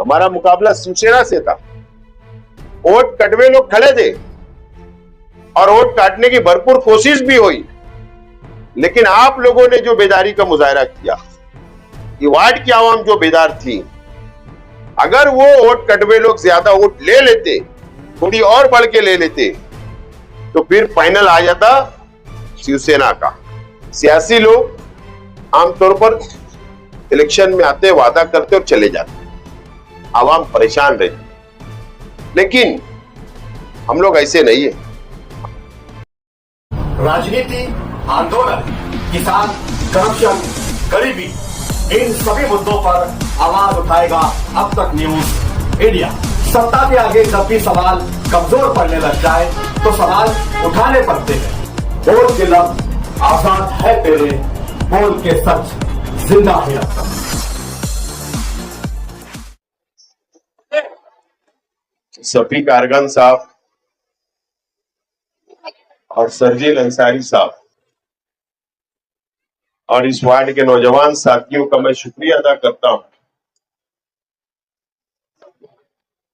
हमारा मुकाबला शिवसेना से था। वोट कटवे लोग खड़े थे और वोट काटने की भरपूर कोशिश भी हुई, लेकिन आप लोगों ने जो बेदारी का मुजाहरा किया, ये वार्ड की आवाम जो बेदार थी, अगर वो वोट कटवे लोग ज्यादा वोट ले लेते, थोड़ी और बढ़ के ले लेते, तो फिर फाइनल आ जाता शिवसेना का। सियासी लोग आमतौर पर इलेक्शन में आते, वादा करते और चले जाते, आवाम परेशान रहती, लेकिन हम लोग ऐसे नहीं है। राजनीति, आंदोलन, किसान, करप्शन, गरीबी, इन सभी मुद्दों पर आवाज उठाएगा अब तक न्यूज इंडिया। सत्ता के आगे जब भी सवाल कमजोर पड़ने लग जाए तो सवाल उठाने पड़ते हैं। बोल के लफ्ज आजाद है तेरे, बोल के सच जिंदा है अब तक। सफी कारगन साहब और सरजील अंसारी साहब और इस वार्ड के नौजवान साथियों का मैं शुक्रिया अदा करता हूं।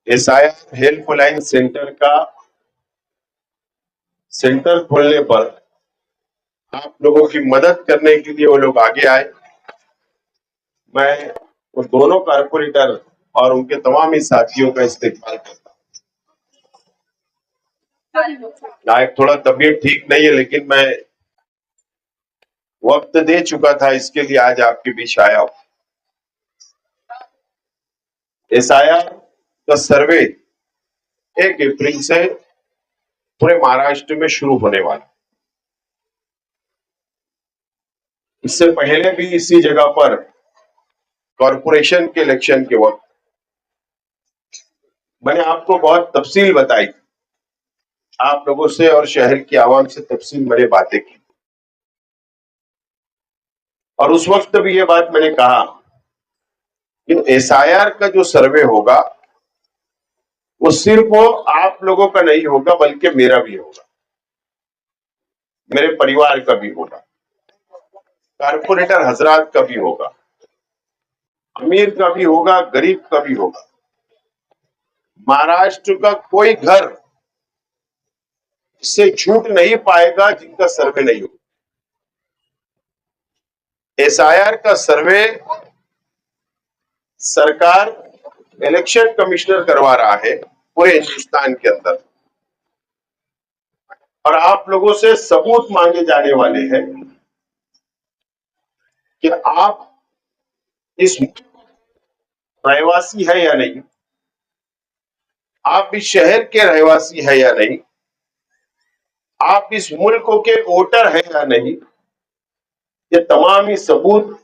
एसआईआर हेल्पलाइन सेंटर का सेंटर खोलने पर आप लोगों की मदद करने के लिए वो लोग आगे आए। मैं उन दोनों कारपोरेटर और उनके तमाम ही साथियों का इस्तेमाल करता हूं। एक थोड़ा तबीयत ठीक नहीं है, लेकिन मैं वक्त दे चुका था, इसके लिए आज आपके बीच आया हूं। एसआईआर का सर्वे 1 अप्रैल से पूरे महाराष्ट्र में शुरू होने वाला। इससे पहले भी इसी जगह पर कॉरपोरेशन के इलेक्शन के वक्त मैंने आपको बहुत तफसील बताई, आप लोगों से और शहर की आवाम से तफसील मैंने बातें की, और उस वक्त भी ये बात मैंने कहा कि एसआईआर का जो सर्वे होगा वो सिर्फ वो आप लोगों का नहीं होगा, बल्कि मेरा भी होगा, मेरे परिवार का भी होगा, कारपोरेटर हजरात का भी होगा, अमीर का भी होगा, गरीब का भी होगा। महाराष्ट्र का कोई घर इससे छूट नहीं पाएगा जिनका सर्वे नहीं होगा। एसआईआर का सर्वे सरकार इलेक्शन कमिश्नर करवा रहा है पूरे हिंदुस्तान के अंदर, और आप लोगों से सबूत मांगे जाने वाले हैं कि आप इस रहवासी है या नहीं, आप इस शहर के रहवासी है या नहीं, आप इस मुल्क के वोटर है या नहीं। ये तमाम ही सबूत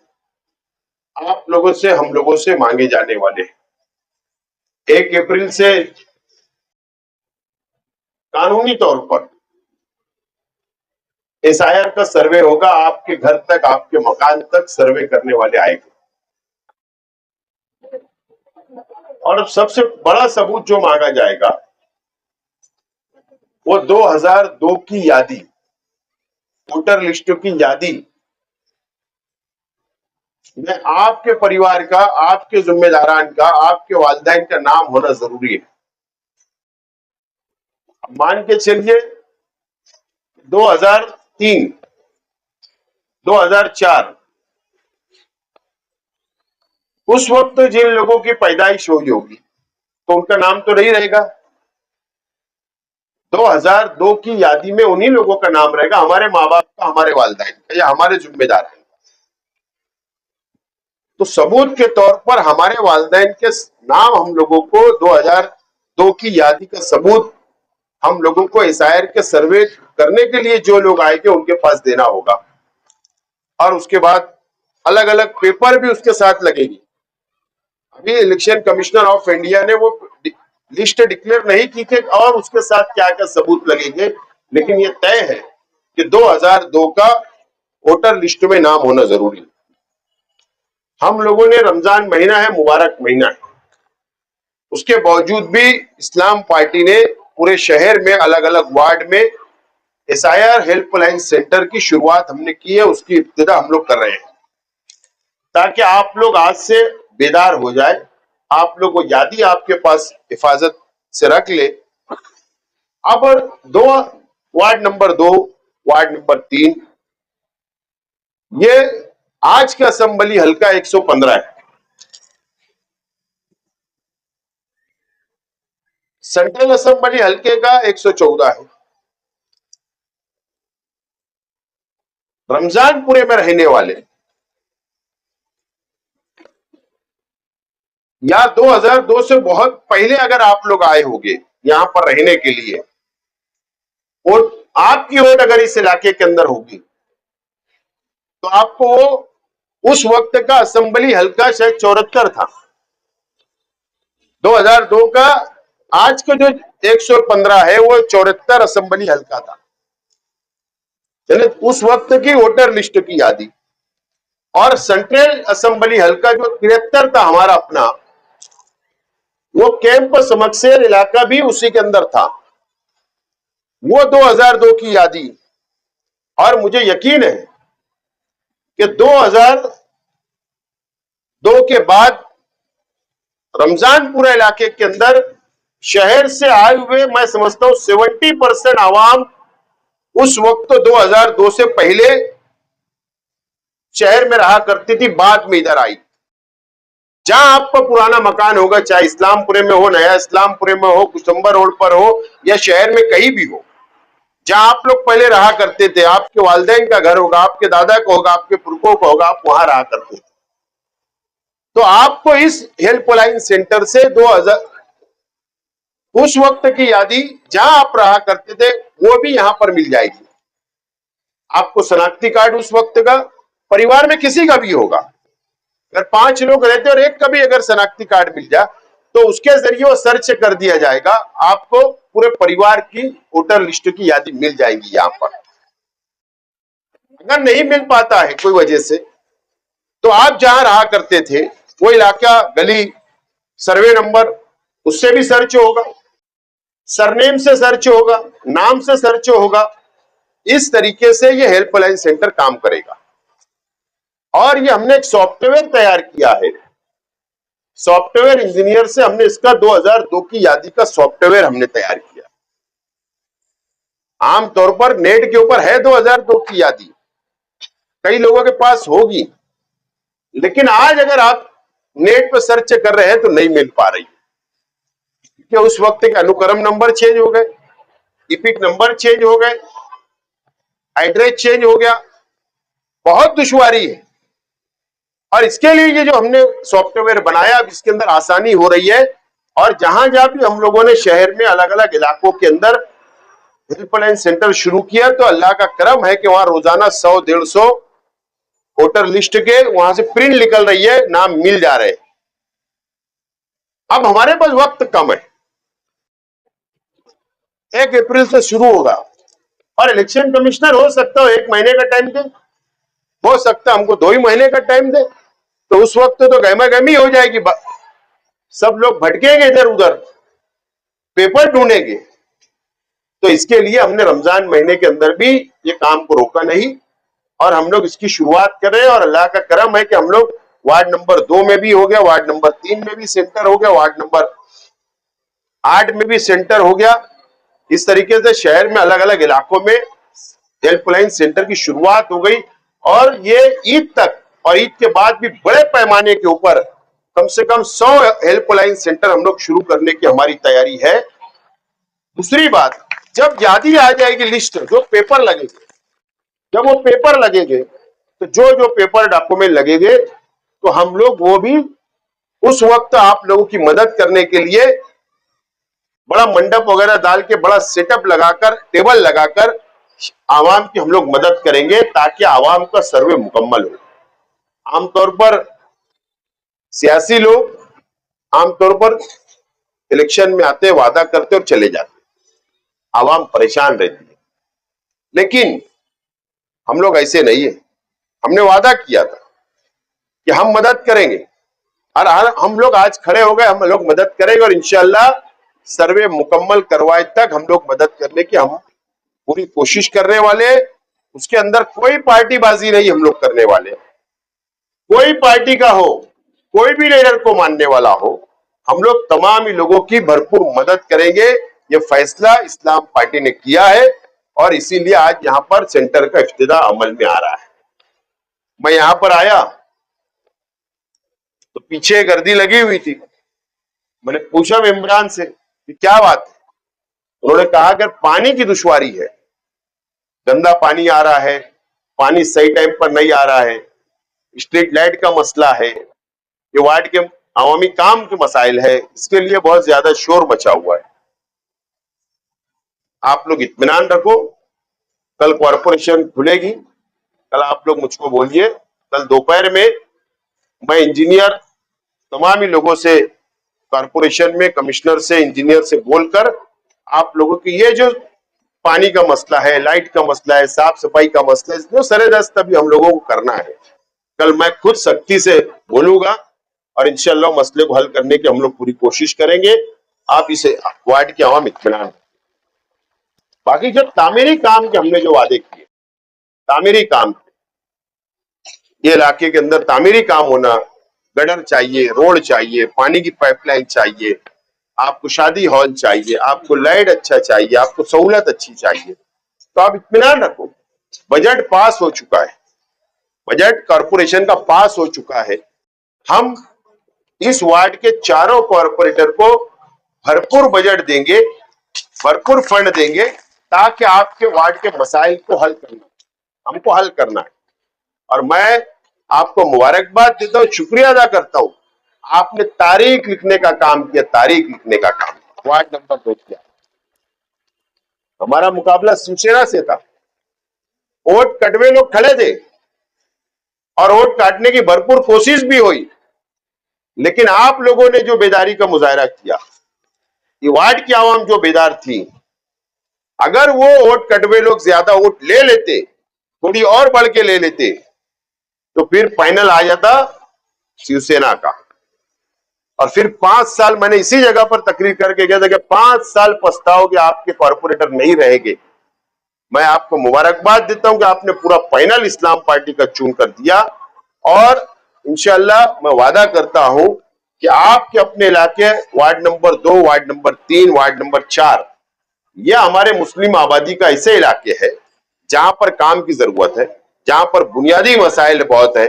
आप लोगों से, हम लोगों से मांगे जाने वाले हैं। 1 अप्रैल से कानूनी तौर पर एसआईआर का सर्वे होगा, आपके घर तक, आपके मकान तक सर्वे करने वाले आएंगे। और अब सबसे बड़ा सबूत जो मांगा जाएगा वो 2002 की यादी, वोटर लिस्टों की यादी में आपके परिवार का, आपके जिम्मेदारान का, आपके वालिदैन का नाम होना जरूरी है। मान के चलिए 2003, 2004 उस वक्त जिन लोगों की पैदाइश हुई होगी तो उनका नाम तो नहीं रहेगा। 2002 की यादी में उन्हीं लोगों का नाम रहेगा, हमारे माँ बाप का, हमारे वालिदैन का, या हमारे जिम्मेदार हैं। तो सबूत के तौर पर हमारे वालिदैन के नाम हम लोगों को 2002 की यादी का सबूत हम लोगों को एसआईआर के सर्वे करने के लिए जो लोग आएंगे उनके पास देना होगा, और उसके बाद अलग अलग पेपर भी उसके साथ लगेगी। अभी इलेक्शन कमिश्नर ऑफ इंडिया ने वो लिस्ट डिक्लेयर नहीं की थी और उसके साथ क्या क्या सबूत लगेंगे, लेकिन ये तय है कि 2002 का वोटर लिस्ट में नाम होना जरूरी है। हम लोगों ने, रमजान महीना है, मुबारक महीना है, उसके बावजूद भी इस्लाम पार्टी ने पूरे शहर में अलग अलग वार्ड में एसआईआर हेल्पलाइन सेंटर की शुरुआत हमने की है, उसकी इब्तिदा हम लोग कर रहे हैं, ताकि आप लोग आज से बेदार हो जाए आप लोग वो यादी आपके पास हिफाजत से रख ले। अब दो वार्ड नंबर 2, वार्ड नंबर 3, ये आज का असेंबली हल्का 115 है, सेंट्रल असेंबली हल्के का 114 है। रमजानपुरे में रहने वाले या 2002 से बहुत पहले अगर आप लोग आए होंगे यहां पर रहने के लिए, और आपकी वोट अगर इस इलाके के अंदर होगी, तो आपको वो उस वक्त का असेंबली हल्का शायद 74 था, 2002 का। आज का जो 115 है वो 74 असेंबली हल्का था, यानी उस वक्त की वोटर लिस्ट की यादी। और सेंट्रल असेंबली हल्का जो 73 था हमारा अपना, वो कैंप समक्सेर इलाका भी उसी के अंदर था, वो 2002 की यादी। और मुझे यकीन है कि 2002 के बाद रमजानपुरा इलाके के अंदर शहर से आए हुए मैं समझता हूं 70% आवाम उस वक्त तो 2002 से पहले शहर में रहा करती थी, बाद में इधर आई। जहां आपका पुराना मकान होगा, चाहे इस्लामपुरे में हो, नया इस्लामपुरे में हो, कुशंबर रोड पर हो, या शहर में कहीं भी हो, जहां आप लोग पहले रहा करते थे, आपके वालिदैन का घर होगा, आपके दादा का होगा, आपके पुरखों का होगा, आप वहां रहा करते थे, तो आपको इस हेल्पलाइन सेंटर से 2000 उस वक्त की यादी जहां आप रहा करते थे वो भी यहां पर मिल जाएगी। आपको शनाख्ती कार्ड उस वक्त का परिवार में किसी का भी होगा, अगर 5 लोग रहते और एक का भी अगर शनाख्ती कार्ड मिल जाए तो उसके जरिए वो सर्च कर दिया जाएगा, आपको पूरे परिवार की वोटर लिस्ट की यादी मिल जाएगी। यहां पर अगर नहीं मिल पाता है कोई वजह से, तो आप जहां रहा करते थे वो इलाका, गली, सर्वे नंबर, उससे भी सर्च होगा, सरनेम से सर्च होगा, नाम से सर्च होगा। इस तरीके से ये हेल्पलाइन सेंटर काम करेगा। और ये हमने एक सॉफ्टवेयर तैयार किया है, सॉफ्टवेयर इंजीनियर से हमने इसका 2002 की यादी का सॉफ्टवेयर हमने तैयार किया। आमतौर पर नेट के ऊपर है 2002 की यादी, कई लोगों के पास होगी, लेकिन आज अगर आप नेट पर सर्च कर रहे हैं तो नहीं मिल पा रही, क्योंकि उस वक्त के अनुक्रम नंबर चेंज हो गए, इपिक नंबर चेंज हो गए, एड्रेस चेंज हो गया, बहुत दुश्वारी है। और इसके लिए ये जो हमने सॉफ्टवेयर बनाया, अब इसके अंदर आसानी हो रही है। और जहां जहां भी हम लोगों ने शहर में अलग अलग इलाकों के अंदर हेल्पलाइन सेंटर शुरू किया, तो अल्लाह का करम है कि वहां रोजाना 100-150 वोटर लिस्ट के वहां से प्रिंट निकल रही है, नाम मिल जा रहे हैं। अब हमारे पास वक्त कम है, 1 अप्रैल से शुरू होगा, और इलेक्शन कमिश्नर हो सकता है 1 महीने का टाइम दे, हो सकता है हमको 2 ही महीने का टाइम दे, तो उस वक्त तो गहमा गहमी हो जाएगी, सब लोग भटकेंगे इधर उधर, पेपर ढूंढेंगे। तो इसके लिए हमने रमजान महीने के अंदर भी ये काम को रोका नहीं, और हम लोग इसकी शुरुआत कर रहे हैं। और अल्लाह का करम है कि हम लोग वार्ड नंबर 2 में भी हो गया, वार्ड नंबर 3 में भी सेंटर हो गया, वार्ड नंबर 8 में भी सेंटर हो गया। इस तरीके से शहर में अलग अलग इलाकों में हेल्पलाइन सेंटर की शुरुआत हो गई, और ये ईद तक और ईद के बाद भी बड़े पैमाने के ऊपर कम से कम 100 हेल्पलाइन सेंटर हम लोग शुरू करने की हमारी तैयारी है। दूसरी बात, जब यादी आ जाएगी लिस्ट, जो पेपर लगेंगे, जब वो पेपर लगेंगे, तो जो जो पेपर डॉक्यूमेंट लगेंगे, तो हम लोग वो भी उस वक्त आप लोगों की मदद करने के लिए बड़ा मंडप वगैरह डाल के, बड़ा सेटअप लगाकर, टेबल लगाकर आवाम की हम लोग मदद करेंगे, ताकि आवाम का सर्वे मुकम्मल हो। आमतौर पर सियासी लोग आमतौर पर इलेक्शन में आते, वादा करते और चले जाते, आवाम परेशान रहती है, लेकिन हम लोग ऐसे नहीं है। हमने वादा किया था कि हम मदद करेंगे, और हम लोग आज खड़े हो गए, हम लोग मदद करेंगे, और इंशाअल्लाह सर्वे मुकम्मल करवाए तक हम लोग मदद करने की हम पूरी कोशिश करने वाले। उसके अंदर कोई पार्टीबाजी नहीं हम लोग करने वाले, कोई पार्टी का हो, कोई भी लीडर को मानने वाला हो, हम लोग तमाम ही लोगों की भरपूर मदद करेंगे। ये फैसला इस्लाम पार्टी ने किया है और इसीलिए आज यहाँ पर सेंटर का इफ्तिताह अमल में आ रहा है। मैं यहाँ पर आया तो पीछे गर्दी लगी हुई थी। मैंने पूछा इमरान से कि क्या बात है। उन्होंने कहा अगर पानी की दुश्वारी है, गंदा पानी आ रहा है, पानी सही टाइम पर नहीं आ रहा है, स्ट्रीट लाइट का मसला है, ये वार्ड के अवामी काम के मसाइल है, इसके लिए बहुत ज्यादा शोर मचा हुआ है। आप लोग इत्मीनान रखो, कल कॉरपोरेशन खुलेगी, कल आप लोग मुझको बोलिए, कल दोपहर में मैं इंजीनियर तमाम ही लोगों से, कॉरपोरेशन में कमिश्नर से, इंजीनियर से बोलकर आप लोगों की ये जो पानी का मसला है, लाइट का मसला है, साफ सफाई का मसला है, जो सरेदस्त अभी हम लोगों को करना है, कल मैं खुद सख्ती से बोलूंगा और इंशाल्लाह मसले को हल करने की हम लोग पूरी कोशिश करेंगे। आप इसे वार्ड के आवाम इत्मीनान। बाकी जो तामीरी काम के हमने जो वादे किए, तामीरी काम, ये इलाके के अंदर तामीरी काम होना, गटर चाहिए, रोड चाहिए, पानी की पाइपलाइन चाहिए, आपको शादी हॉल चाहिए, आपको लाइट अच्छा चाहिए, आपको सहूलत अच्छी चाहिए, तो आप इत्मीनान रखो। बजट पास हो चुका है, बजट कॉरपोरेशन का पास हो चुका है। हम इस वार्ड के चारों कॉरपोरेटर को भरपूर बजट देंगे, भरपूर फंड देंगे, ताकि आपके वार्ड के मसाइल को हल करना, हमको हल करना है। और मैं आपको मुबारकबाद देता हूं, शुक्रिया अदा करता हूं, आपने तारीख लिखने का काम किया, तारीख लिखने का काम वार्ड नंबर 2 किया। हमारा मुकाबला शिवसेना से था, वोट कटवे लोग खड़े थे और वोट काटने की भरपूर कोशिश भी हुई, लेकिन आप लोगों ने जो बेदारी का मुजाहरा किया, ये वार्ड की आवाम जो बेदार थी, अगर वो वोट कटवे लोग ज्यादा वोट ले लेते, थोड़ी और बढ़ के ले लेते, तो फिर फाइनल आ जाता शिवसेना का। और फिर 5 साल मैंने इसी जगह पर तकरीर करके गया था कि 5 साल पछताओगे, आपके कॉर्पोरेटर नहीं रहेंगे। मैं आपको मुबारकबाद देता हूं कि आपने पूरा पैनल इस्लाम पार्टी का चुन कर दिया और इंशाअल्लाह मैं वादा करता हूं कि आपके अपने इलाके ward number 2, ward number 3, ward number 4, ये हमारे मुस्लिम आबादी का ऐसे इलाके है जहां पर काम की जरूरत है, जहां पर बुनियादी मसाइल बहुत है,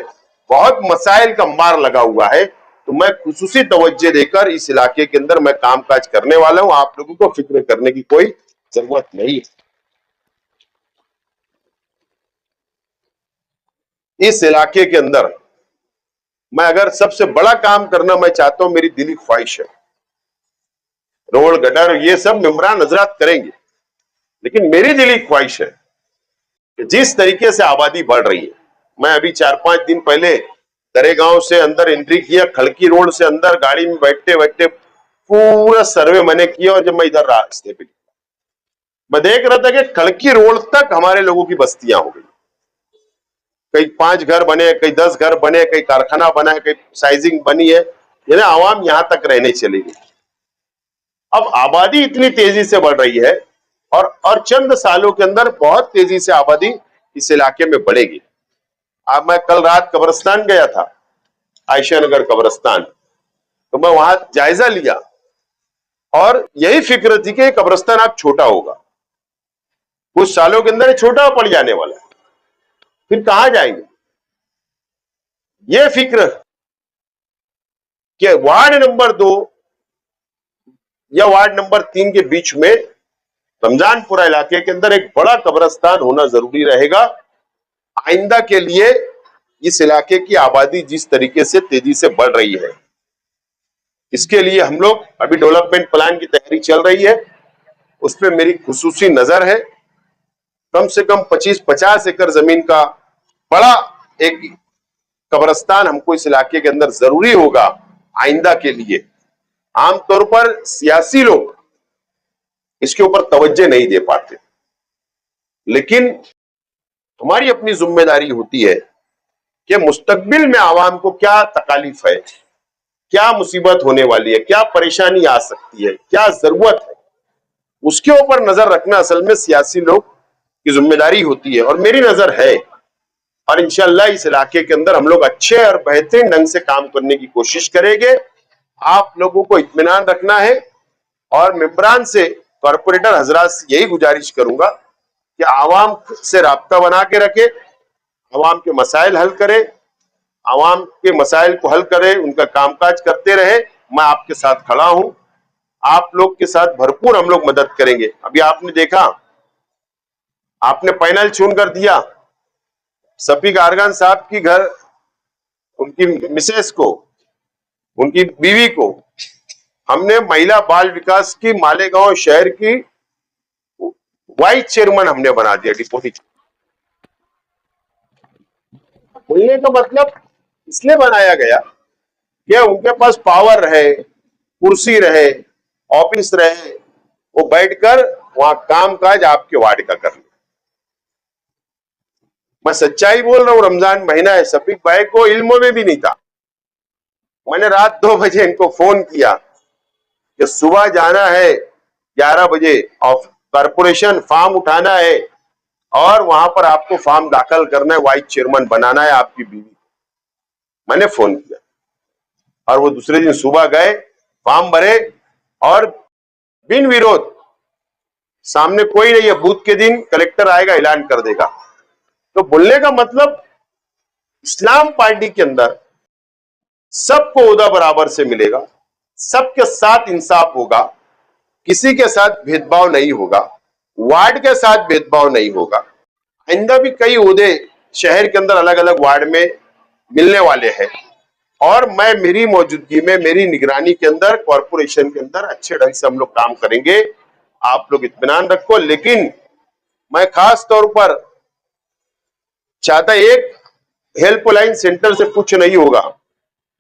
बहुत मसाइल का मार लगा हुआ है। तो मैं खुसूसी तवज्जो देकर इस इलाके के अंदर मैं कामकाज करने वाला हूं, आप लोगों को फिक्र करने की कोई जरूरत नहीं है। इस इलाके के अंदर मैं अगर सबसे बड़ा काम करना मैं चाहता हूं, मेरी दिली ख्वाहिश है, रोड गटर ये सब इमरान हजरात करेंगे, लेकिन मेरी दिली ख्वाहिश है कि जिस तरीके से आबादी बढ़ रही है, मैं अभी 4-5 दिन पहले दरेगांव से अंदर एंट्री किया, खड़की रोड से अंदर गाड़ी में बैठते बैठते पूरा सर्वे मैंने किया, और जब मैं इधर रास्ते पे मैं देख रहा था कि खड़की रोड तक हमारे लोगों की बस्तियां हो गई, कई 5 घर बने, कई 10 घर बने, कई कारखाना बना है, कई साइजिंग बनी है, यानी आवाम यहां तक रहने चली गई। अब आबादी इतनी तेजी से बढ़ रही है और चंद सालों के अंदर बहुत तेजी से आबादी इस इलाके में बढ़ेगी। अब मैं कल रात कब्रिस्तान गया था, आयशा नगर कब्रिस्तान, तो मैं वहां जायजा लिया और यही फिक्र थी कि कब्रिस्तान अब छोटा होगा, कुछ सालों के अंदर छोटा पड़ जाने वाला है, फिर कहां जाएंगे। यह फिक्र कि वार्ड नंबर 2 या वार्ड नंबर 3 के बीच में रमजानपुरा इलाके के अंदर एक बड़ा कब्रिस्तान होना जरूरी रहेगा। आइंदा के लिए इस इलाके की आबादी जिस तरीके से तेजी से बढ़ रही है, इसके लिए हम लोग अभी डेवलपमेंट प्लान की तैयारी चल रही है, उस पर मेरी खुसूसी नजर है। कम से कम 25-50 एकड़ जमीन का बड़ा एक कब्रिस्तान हमको इस इलाके के अंदर जरूरी होगा आइंदा के लिए। आमतौर पर सियासी लोग इसके ऊपर तवज्जो नहीं दे पाते, लेकिन हमारी अपनी जिम्मेदारी होती है कि मुस्तकबिल में आवाम को क्या तकालीफ है, क्या मुसीबत होने वाली है, क्या परेशानी आ सकती है, क्या जरूरत है, उसके ऊपर नजर रखना असल में सियासी लोग की जिम्मेदारी होती है, और मेरी नजर है। और इंशाअल्लाह इस इलाके के अंदर हम लोग अच्छे और बेहतरीन ढंग से काम करने की कोशिश करेंगे। आप लोगों को इत्मीनान रखना है और मेंबरान से, कॉर्पोरेटर हजरात से यही गुजारिश करूंगा कि आवाम से राब्ता बना के रखे, आवाम के मसाइल हल करे, आवाम के मसाइल को हल करे, उनका कामकाज करते रहे। मैं आपके साथ खड़ा हूं, आप लोग के साथ भरपूर हम लोग मदद करेंगे। अभी आपने देखा, आपने पैनल चुन कर दिया शफीक आरगन साहब की घर, उनकी मिसेस को, उनकी बीवी को हमने महिला बाल विकास की मालेगांव शहर की वाइस चेयरमैन हमने बना दिया, डिप्टी। बोलने का मतलब इसलिए बनाया गया कि उनके पास पावर रहे, कुर्सी रहे, ऑफिस रहे, वो बैठकर वहां कामकाज आपके वार्ड का कर ले। मैं सच्चाई बोल रहा हूं, रमजान महीना है, शफीक भाई को इल्म में भी नहीं था। मैंने रात 2 बजे इनको फोन किया कि सुबह जाना है 11 बजे और कॉर्पोरेशन फॉर्म उठाना है और वहां पर आपको फॉर्म दाखिल करना है, वाइस चेयरमैन बनाना है आपकी बीवी। मैंने फोन किया और वो दूसरे दिन सुबह गए, फॉर्म भरे और बिन विरोध, सामने कोई नहीं है, बूथ के दिन कलेक्टर आएगा, ऐलान कर देगा। तो बोलने का मतलब इस्लाम पार्टी के अंदर सबको ओहदा बराबर से मिलेगा, सबके साथ इंसाफ होगा, किसी के साथ भेदभाव नहीं होगा, वार्ड के साथ भेदभाव नहीं होगा। आइंदा भी कई ओहदे शहर के अंदर अलग अलग वार्ड में मिलने वाले हैं और मैं मेरी मौजूदगी में, मेरी निगरानी के अंदर, कॉर्पोरेशन के अंदर अच्छे ढंग से हम लोग काम करेंगे। आप लोग इत्मीनान रखो। लेकिन मैं खास तौर पर चाहता, एक हेल्पलाइन सेंटर से कुछ नहीं होगा।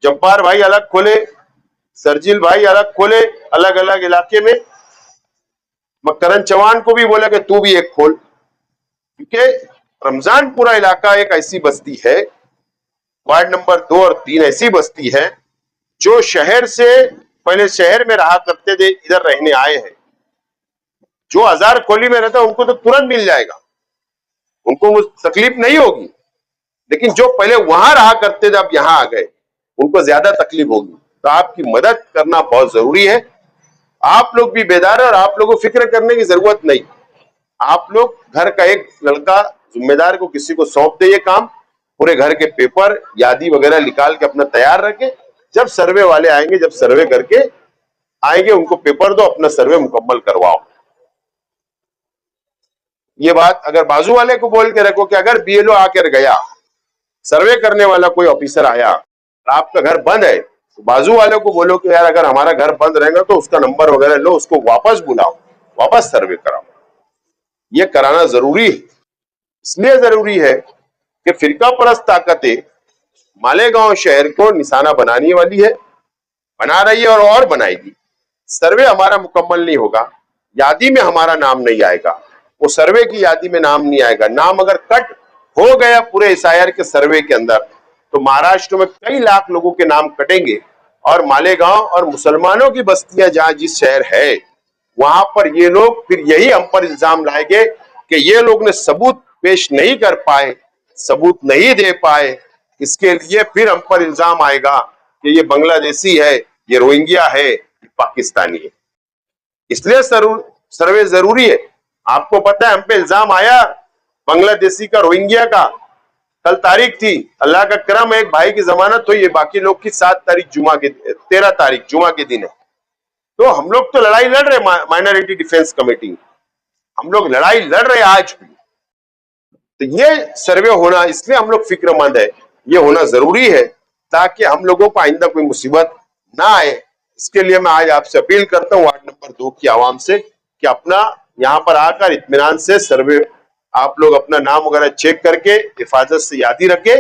जब्बार भाई अलग खोले, सरजील भाई अलग खोले, अलग अलग इलाके में। मैं करण चौहान को भी बोला कि तू भी एक खोल, क्योंकि रमजानपुरा इलाका एक ऐसी बस्ती है, वार्ड नंबर 2 और 3 ऐसी बस्ती है जो शहर से पहले शहर में रहा करते थे, इधर रहने आए हैं। जो हजार खोली में रहता है उनको तो तुरंत मिल जाएगा, उनको तकलीफ नहीं होगी। लेकिन जो पहले वहां रहा करते थे, अब यहां आ गए, उनको ज्यादा तकलीफ होगी। तो आपकी मदद करना बहुत जरूरी है। आप लोग भी बेदार है और आप लोगों को फिक्र करने की जरूरत नहीं। आप लोग घर का एक लड़का जिम्मेदार को किसी को सौंप दे ये काम, पूरे घर के पेपर यादी वगैरह निकाल के अपना तैयार रखे। जब सर्वे वाले आएंगे, जब सर्वे करके आएंगे, उनको पेपर दो, अपना सर्वे मुकम्मल करवाओ। ये बात अगर बाजू वाले को बोल के रखो कि अगर बीएलओ आकर गया, सर्वे करने वाला कोई ऑफिसर आया, आपका घर बंद है, तो बाजू वाले को बोलो कि यार अगर हमारा घर बंद रहेगा तो उसका नंबर वगैरह लो, उसको वापस बुलाओ, वापस सर्वे कराओ। ये कराना जरूरी है। इसलिए जरूरी है कि फिरका परस्त ताकतें मालेगांव शहर को निशाना बनाने वाली है, बना रही है और बनाएगी। सर्वे हमारा मुकम्मल नहीं होगा, यादी में हमारा नाम नहीं आएगा, वो सर्वे की यादी में नाम नहीं आएगा। नाम अगर कट हो गया पूरे एसआईआर के सर्वे के अंदर, तो महाराष्ट्र में कई लाख लोगों के नाम कटेंगे और मालेगांव और मुसलमानों की बस्तियां जहां जिस शहर है, वहां पर ये लोग फिर यही हम पर इल्जाम लाएंगे कि ये लोग ने सबूत पेश नहीं कर पाए, सबूत नहीं दे पाए। इसके लिए फिर हम पर इल्जाम आएगा कि ये बांग्लादेशी है, ये रोहिंग्या है, ये पाकिस्तानी है। इसलिए सर्वे जरूरी है। आपको पता है, हम पे इल्जाम आया बांग्लादेशी का, रोहिंग्या का। कल तारीख थी, अल्लाह का करम है, एक भाई की जमानत हुई है, बाकी लोग की 7 तारीख जुमा के, 13 तारीख जुमा के दिन है। तो हम लोग तो लड़ाई लड़ रहे, माइनॉरिटी डिफेंस कमेटी, हम लोग लड़ाई लड़ रहे आज भी। तो ये सर्वे होना, इसलिए हम लोग फिक्रमंद है, ये होना जरूरी है ताकि हम लोगों को आइंदा कोई मुसीबत ना आए। इसके लिए मैं आज आपसे अपील करता हूँ वार्ड नंबर 2 की आवाम से कि अपना यहाँ पर आकर इत्मीनान से सर्वे, आप लोग अपना नाम वगैरह चेक करके हिफाजत से यादी रखे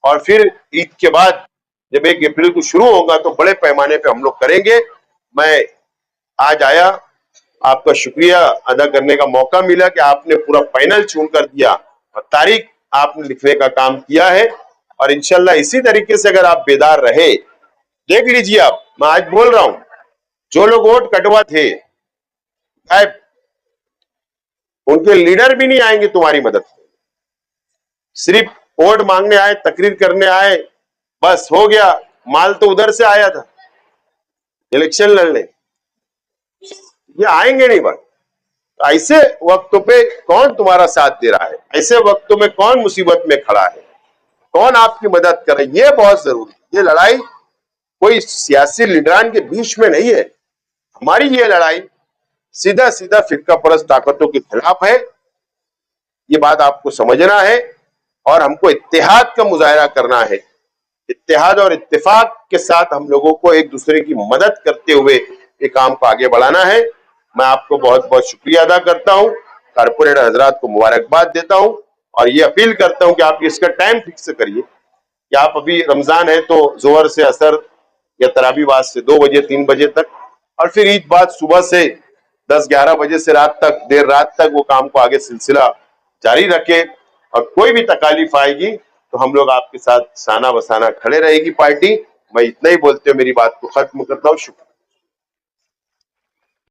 और फिर ईद के बाद जब 1 अप्रैल को शुरू होगा तो बड़े पैमाने पे हम लोग करेंगे। मैं आज आया, आपका शुक्रिया अदा करने का मौका मिला कि आपने पूरा पैनल चुन कर दिया और तारीख आपने लिखने का काम किया है। और इंशाल्लाह इसी तरीके से अगर आप बेदार रहे, देख लीजिए, आप, मैं आज बोल रहा हूं, जो लोग वोट कटवा थे, उनके लीडर भी नहीं आएंगे तुम्हारी मदद। सिर्फ वोट मांगने आए, तकरीर करने आए, बस हो गया। माल तो उधर से आया था, इलेक्शन लड़ने, ये आएंगे नहीं बस। ऐसे वक्तों पे कौन तुम्हारा साथ दे रहा है, ऐसे वक्तों में कौन मुसीबत में खड़ा है, कौन आपकी मदद करे, ये बहुत जरूरी है। ये लड़ाई कोई सियासी लीडरान के बीच में नहीं है, हमारी ये लड़ाई सीधा सीधा फिरका परस्त ताकतों के खिलाफ है। ये बात आपको समझना है और हमको इत्तेहाद का मुजाहरा करना है। इत्तेहाद और इत्तेफाक के साथ हम लोगों को एक दूसरे की मदद करते हुए ये काम को आगे बढ़ाना है। मैं आपको बहुत बहुत शुक्रिया अदा करता हूं, कारपोरेटर हजरात को मुबारकबाद देता हूं और ये अपील करता हूं कि आप इसका टाइम फिक्स करिए कि आप अभी रमजान है तो जोहर से असर या तरावीवाद से 2 बजे 3 बजे तक, और फिर ईद बाद सुबह से 10-11 बजे से रात तक, देर रात तक वो काम को आगे सिलसिला जारी रखे। और कोई भी तकालीफ आएगी तो हम लोग आपके साथ साना बसाना खड़े रहेगी पार्टी। मैं इतना ही बोलते हुए मेरी बात को खत्म करता हूँ। शुक्रिया।